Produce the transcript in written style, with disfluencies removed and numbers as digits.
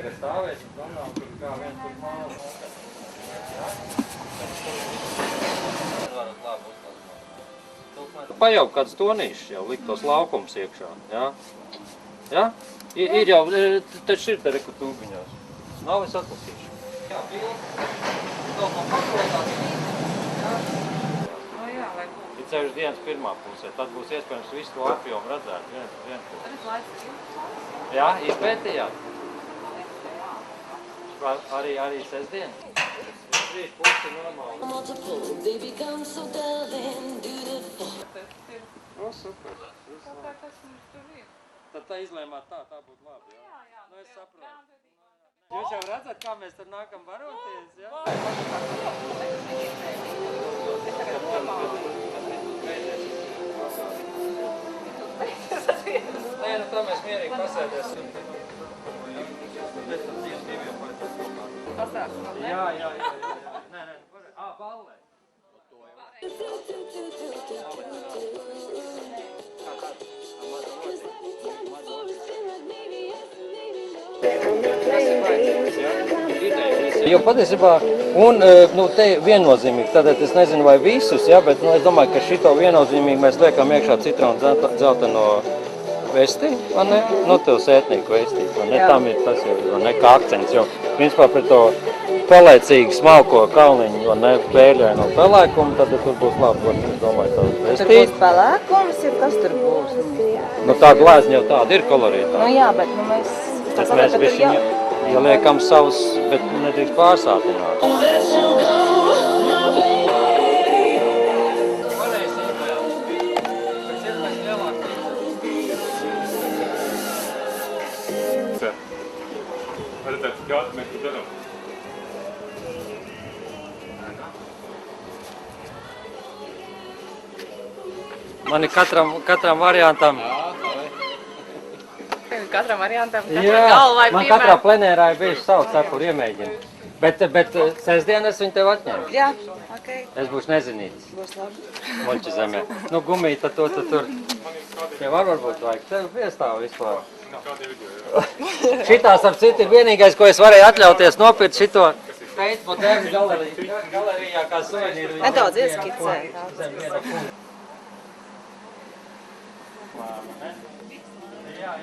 ka stāvēsim domā, un tur kā viens tur mālas nokat. Jā? Varat labi uzlādināt. Pajauk kāds tonīšs jau, likt tos laukums iekšā, jā? Jā? Ir jau, taču ir te reku tūbiņās. Nav es atlasīšu. Jā, bildi. Vēl no pakoltās. Jā? O jā, lai būtu. Ir ceļš dienas pirmā pusē, tad būs iespējams visu to apjomu redzēt. Vien pusē. Tad laiks ir. Jā, izpētījāt? Arī sestdien? 3 pusi normāli. O, super. Tā kas mums tur ir. Tad tā izlēmāt tā būtu labi, jā? Jā. Nu, es saprotu. Jūs jau redzat, kā mēs tur nākam baroties, jā? Es tagad normāli. Nē, nu tā mēs mierīgi pasēdēsim. Pēc tam dienas diviem pēc tam. Pasāksim, ne? Jā. Nē, ballē. Jo patiesībā, un te viennozīmīgi, tātad es nezinu vai visus, ja, bet es domāju, ka šito viennozīmīgi mēs liekam iekšā citronu dzelteno vesti, vai ne? Nu, tev sētnieku vestīt, vai ne? Tam ir tas jau, vai ne, kā akcents, jo principā pret to pelēcīgi smalko kalniņu, vai ne, pēļaino pelēkumu, tad tur būs labi, es domāju, tā vestīt. Tur būs pelēkums, ir kas tur būs? Nu, tā glāzņa jau tāda ir kolorītā. Nu jā, bet mēs... Bet mēs visi ieliekam savus, bet nedrīkst pārsātināt. Redzēt, kādu mēs tu darām. Man ir katram variantam. Katram variantam, katra galvai man katrā plenērā ir bijuši savu cepuru iemēģini. Bet sestdien es viņu tev atņemu. Jā, ok. Es būšu nezinītis. Būs labi. Moļķi zemē. Nu, gumiju tad to tur. Ja varbūt vajag. Tev piestāv vispār. Šitās ap citu ir vienīgais, ko es varēju atļauties nopirkt šito Pēc modernu galerijā kā suvenīru. Nedaudz ieskicē. Jā.